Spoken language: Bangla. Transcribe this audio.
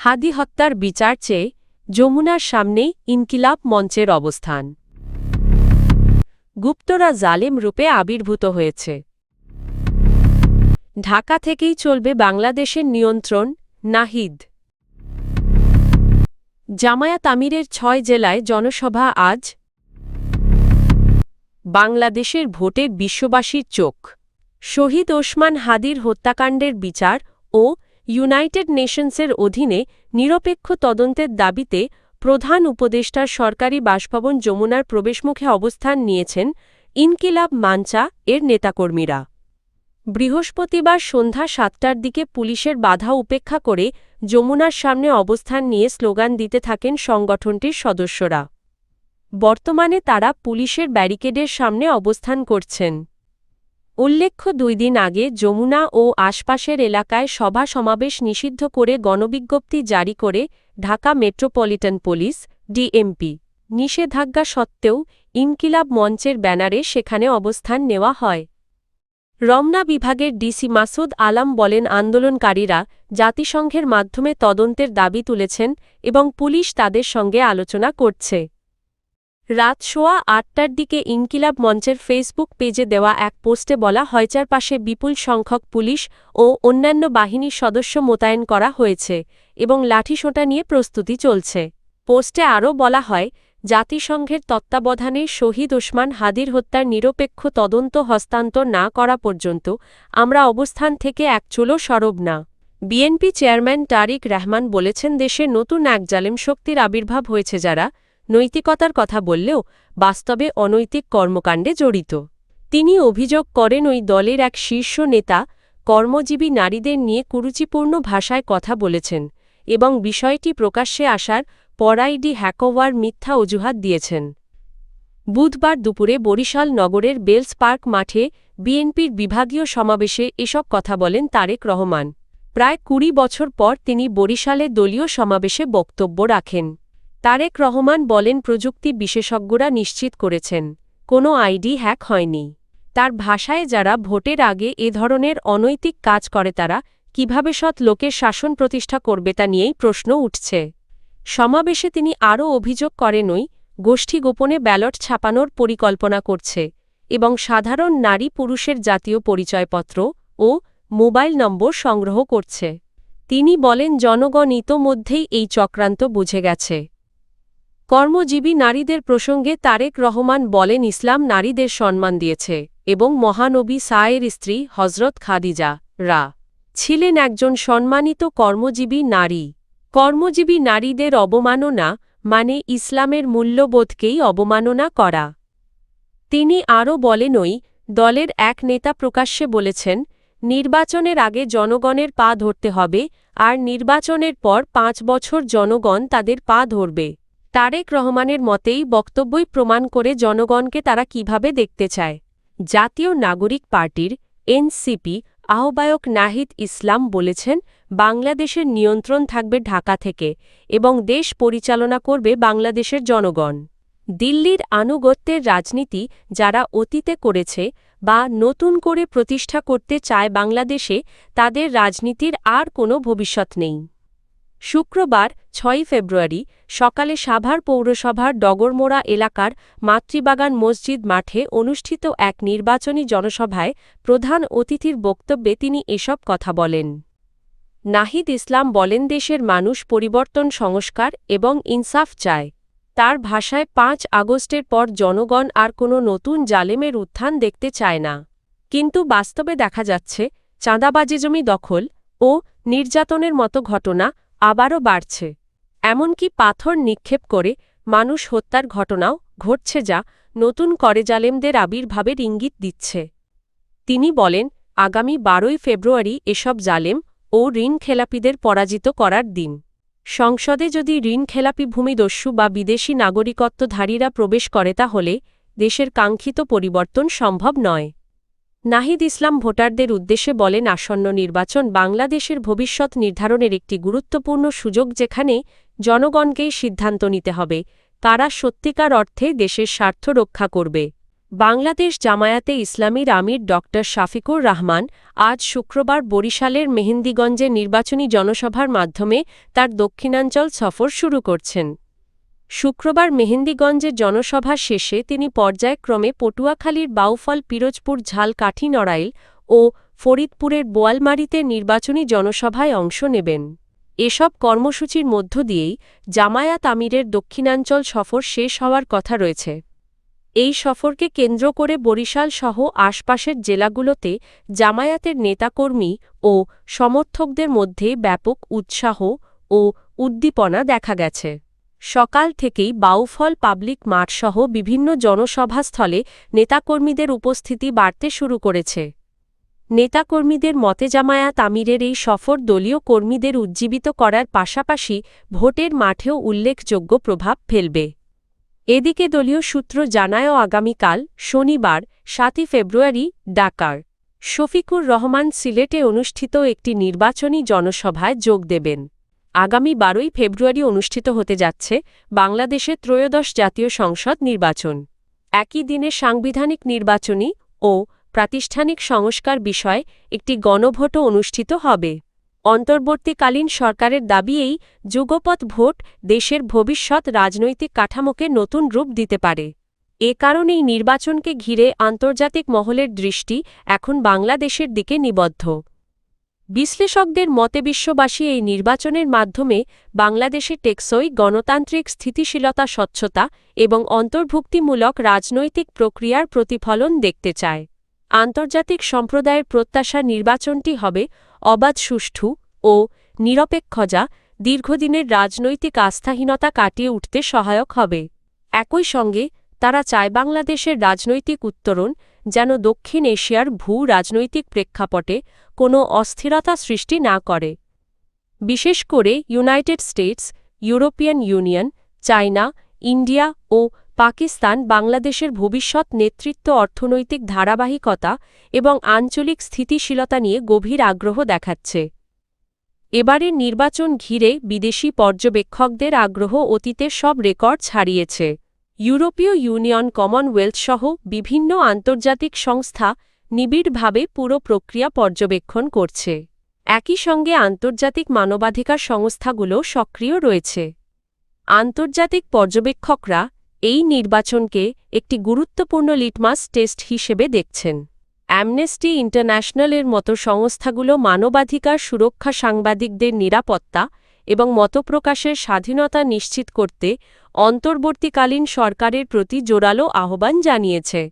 হাদি হত্যার বিচার চেয়ে যমুনার সামনেই ইনকিলাব মঞ্চের অবস্থান। গুপ্তরা জালেম রূপে আবির্ভূত হয়েছে। ঢাকা থেকেই চলবে বাংলাদেশের নিয়ন্ত্রণ। নাহিদ। জামায়াত আমিরের ৬ জেলায় জনসভা আজ। বাংলাদেশের ভোটে বিশ্ববাসীর চোখ। শহীদ ওসমান হাদির হত্যাকাণ্ডের বিচার ও ইউনাইটেড নেশনসের অধীনে নিরপেক্ষ তদন্তের দাবিতে প্রধান উপদেষ্টার সরকারি বাসভবন যমুনার প্রবেশমুখে অবস্থান নিয়েছেন ইনকিলাব মঞ্চ এর নেতাকর্মীরা। বৃহস্পতিবার সন্ধ্যা ৭টার দিকে পুলিশের বাধা উপেক্ষা করে যমুনার সামনে অবস্থান নিয়ে স্লোগান দিতে থাকেন সংগঠনটির সদস্যরা। বর্তমানে তারা পুলিশের ব্যারিকেডের সামনে অবস্থান করছেন। উল্লেখ্য, ২ দিন আগে যমুনা ও আশপাশের এলাকায় সভা সমাবেশ নিষিদ্ধ করে গণবিজ্ঞপ্তি জারি করে ঢাকা মেট্রোপলিটন পুলিশ ডিএমপি। নিষেধাজ্ঞা সত্ত্বেও ইনকিলাব মঞ্চের ব্যানারে সেখানে অবস্থান নেওয়া হয়। রমনা বিভাগের ডিসি মাসুদ আলম বলেন, আন্দোলনকারীরা জাতিসংঘের মাধ্যমে তদন্তের দাবি তুলেছেন এবং পুলিশ তাদের সঙ্গে আলোচনা করছে। রাত সোয়া ৮টার দিকে ইনকিলাব মঞ্চের ফেসবুক পেজে দেওয়া এক পোস্টে বলা হয়, চারপাশে বিপুল সংখ্যক পুলিশ ও অন্যান্য বাহিনীর সদস্য মোতায়েন করা হয়েছে এবং লাঠিসোঁটা নিয়ে প্রস্তুতি চলছে। পোস্টে আরও বলা হয়, জাতিসংঘের তত্ত্বাবধানে শহীদ ওসমান হাদির হত্যার নিরপেক্ষ তদন্ত হস্তান্তর না করা পর্যন্ত আমরা অবস্থান থেকে এক চুলও সরব না। বিএনপি চেয়ারম্যান তারিক রহমান বলেছেন, দেশে নতুন এক জালেম শক্তির আবির্ভাব হয়েছে যারা নৈতিকতার কথা বললেও বাস্তবে অনৈতিক কর্মকাণ্ডে জড়িত। তিনি অভিযোগ করেন, ওই দলের এক শীর্ষ নেতা কর্মজীবী নারীদের নিয়ে কুরুচিপূর্ণ ভাষায় কথা বলেছেন এবং বিষয়টি প্রকাশ্যে আসার পর আইডি হ্যাকওয়ার মিথ্যা অজুহাত দিয়েছেন। বুধবার দুপুরে বরিশাল নগরের বেলস পার্ক মাঠে বিএনপির বিভাগীয় সমাবেশে এসব কথা বলেন তারেক রহমান। প্রায় ২০ বছর পর তিনি বরিশালে দলীয় সমাবেশে বক্তব্য রাখেন। তারেক রহমান বলেন, প্রযুক্তি বিশেষজ্ঞরা নিশ্চিত করেছেন কোনো আইডি হ্যাক হয়নি। তার ভাষায়, যারা ভোটের আগে এ ধরনের অনৈতিক কাজ করে তারা কিভাবে সৎ লোকের শাসন প্রতিষ্ঠা করবে তা নিয়েই প্রশ্ন উঠছে। সমাবেশে তিনি আরও অভিযোগ করেন, ওই গোষ্ঠী গোপনে ব্যালট ছাপানোর পরিকল্পনা করছে এবং সাধারণ নারী পুরুষের জাতীয় পরিচয়পত্র ও মোবাইল নম্বর সংগ্রহ করছে। তিনি বলেন, জনগণ ইতোমধ্যেই এই চক্রান্ত বুঝে গেছে। কর্মজীবী নারীদের প্রসঙ্গে তারেক রহমান বলেন, ইসলাম নারীদের সম্মান দিয়েছে এবং মহানবী সায়ের স্ত্রী হজরত খাদিজা রা ছিলেন একজন সম্মানিত কর্মজীবী নারী। কর্মজীবী নারীদের অবমাননা মানে ইসলামের মূল্যবোধকেই অবমাননা করা। তিনি আরও বলেন, ওই দলের এক নেতা প্রকাশ্যে বলেছেন, নির্বাচনের আগে জনগণের পা ধরতে হবে আর নির্বাচনের পর ৫ বছর জনগণ তাদের পা ধরবে। তারেক রহমানের মতেই বক্তব্যই প্রমাণ করে জনগণকে তারা কিভাবে দেখতে চায়। জাতীয় নাগরিক পার্টির এনসিপি আহ্বায়ক নাহিদ ইসলাম বলেছেন, বাংলাদেশের নিয়ন্ত্রণ থাকবে ঢাকা থেকে এবং দেশ পরিচালনা করবে বাংলাদেশের জনগণ। দিল্লির আনুগত্যের রাজনীতি যারা অতীতে করেছে বা নতুন করে প্রতিষ্ঠা করতে চায় বাংলাদেশে, তাদের রাজনীতির আর কোনো ভবিষ্যৎ নেই। শুক্রবার ৬ ফেব্রুয়ারি সকালে সাভার পৌরসভার ডগরমোড়া এলাকার মাতৃবাগান মসজিদ মাঠে অনুষ্ঠিত এক নির্বাচনী জনসভায় প্রধান অতিথির বক্তব্যে তিনি এসব কথা বলেন। নাহিদ ইসলাম বলেন, দেশের মানুষ পরিবর্তন, সংস্কার এবং ইনসাফ চায়। তার ভাষায়, ৫ আগস্টের পর জনগণ আর কোনো নতুন জালেমের উত্থান দেখতে চায় না। কিন্তু বাস্তবে দেখা যাচ্ছে, চাঁদাবাজি, জমি দখল ও নির্যাতনের মতো ঘটনা আবারও বাড়ছে। এমনকি পাথর নিক্ষেপ করে মানুষ হত্যার ঘটনাও ঘটছে, যা নতুন করে জালেমদের আবির্ভাবের ইঙ্গিত দিচ্ছে। তিনি বলেন, আগামী ১২ই ফেব্রুয়ারি এসব জালেম ও ঋণখেলাপিদের পরাজিত করার দিন। সংসদে যদি ঋণখেলাপি ভূমিদস্যু বা বিদেশি নাগরিকত্বধারীরা প্রবেশ করে তাহলে দেশের কাঙ্ক্ষিত পরিবর্তন সম্ভব নয়। নাহিদ ইসলাম ভোটারদের উদ্দেশ্যে বলেন, আসন্ন নির্বাচন বাংলাদেশের ভবিষ্যৎ নির্ধারণের একটি গুরুত্বপূর্ণ সুযোগ, যেখানে জনগণকেই সিদ্ধান্ত নিতে হবে কারা সত্যিকার অর্থে দেশের স্বার্থ রক্ষা করবে। বাংলাদেশ জামায়াতে ইসলামীর আমির ড. শাফিকুর রহমান আজ শুক্রবার বরিশালের মেহেন্দিগঞ্জে নির্বাচনী জনসভার মাধ্যমে তার দক্ষিণাঞ্চল সফর শুরু করছেন। শুক্রবার মেহেন্দিগঞ্জে জনসভা শেষে তিনি পর্যায়ক্রমে পটুয়াখালীর বাউফল, পিরোজপুর, ঝালকাঠি, নড়াইল ও ফরিদপুরের বোয়ালমারীতে নির্বাচনী জনসভায় অংশ নেবেন। এসব কর্মসূচির মধ্য দিয়েই জামায়াত আমিরের দক্ষিণাঞ্চল সফর শেষ হওয়ার কথা রয়েছে। এই সফরকে কেন্দ্র করে বরিশাল সহ আশপাশের জেলাগুলোতে জামায়াতের নেতাকর্মী ও সমর্থকদের মধ্যে ব্যাপক উৎসাহ ও উদ্দীপনা দেখা গেছে। সকাল থেকেই বাউফল পাবলিক মাঠসহ বিভিন্ন জনসভাস্থলে নেতাকর্মীদের উপস্থিতি বাড়তে শুরু করেছে। নেতাকর্মীদের মতে জামায়াত আমিরের এই সফর দলীয় কর্মীদের উজ্জীবিত করার পাশাপাশি ভোটের মাঠেও উল্লেখযোগ্য প্রভাব ফেলবে। এদিকে দলীয় সূত্র জানায় আগামীকাল শনিবার ৭ ফেব্রুয়ারি ঢাকার শফিকুর রহমান সিলেটে অনুষ্ঠিত একটি নির্বাচনী জনসভায় যোগ দেবেন। আগামী ১২ ফেব্রুয়ারি অনুষ্ঠিত হতে যাচ্ছে বাংলাদেশের ত্রয়োদশ জাতীয় সংসদ নির্বাচন। একই দিনে সাংবিধানিক নির্বাচনী ও প্রাতিষ্ঠানিক সংস্কার বিষয়ে একটি গণভোটও অনুষ্ঠিত হবে। অন্তর্বর্তীকালীন সরকারের দাবি এই যুগপৎ ভোট দেশের ভবিষ্যৎ রাজনৈতিক কাঠামোকে নতুন রূপ দিতে পারে। এ কারণেই নির্বাচনকে ঘিরে আন্তর্জাতিক মহলের দৃষ্টি এখন বাংলাদেশের দিকে নিবদ্ধ। বিশ্লেষকদের মতে বিশ্ববাসী এই নির্বাচনের মাধ্যমে বাংলাদেশে টেকসই গণতান্ত্রিক স্থিতিশীলতা, স্বচ্ছতা এবং অন্তর্ভুক্তিমূলক রাজনৈতিক প্রক্রিয়ার প্রতিফলন দেখতে চায়। আন্তর্জাতিক সম্প্রদায়ের প্রত্যাশা নির্বাচনটি হবে অবাধ, সুষ্ঠু ও নিরপেক্ষ, যা দীর্ঘদিনের রাজনৈতিক আস্থাহীনতা কাটিয়ে উঠতে সহায়ক হবে। একই সঙ্গে তারা চায় বাংলাদেশের রাজনৈতিক উত্তরণ যেন দক্ষিণ এশিয়ার ভূ-রাজনৈতিক প্রেক্ষাপটে কোনো অস্থিরতা সৃষ্টি না করে। বিশেষ করে United States, European Union, China, India ও পাকিস্তান বাংলাদেশের ভবিষ্যৎ নেতৃত্ব, অর্থনৈতিক ধারাবাহিকতা এবং আঞ্চলিক স্থিতিশীলতা নিয়ে গভীর আগ্রহ দেখাচ্ছে। এবারের নির্বাচন ঘিরে বিদেশি পর্যবেক্ষকদের আগ্রহ অতীতের সব রেকর্ড ছাড়িয়েছে। ইউরোপীয় ইউনিয়ন, কমনওয়েলথ সহ বিভিন্ন আন্তর্জাতিক সংস্থা নিবিড়ভাবে পুরো প্রক্রিয়া পর্যবেক্ষণ করছে। একই সঙ্গে আন্তর্জাতিক মানবাধিকার সংস্থাগুলো সক্রিয় রয়েছে। আন্তর্জাতিক পর্যবেক্ষকরা এই নির্বাচনকে একটি গুরুত্বপূর্ণ লিটমাস টেস্ট হিসেবে দেখছেন। অ্যামনেস্টি ইন্টারন্যাশনালের মতো সংস্থাগুলো মানবাধিকার সুরক্ষা, সাংবাদিকদের নিরাপত্তা এবং মতপ্রকাশের স্বাধীনতা নিশ্চিত করতে অন্তর্বর্তীকালীন সরকারের প্রতি জোরালো আহ্বান জানিয়েছে।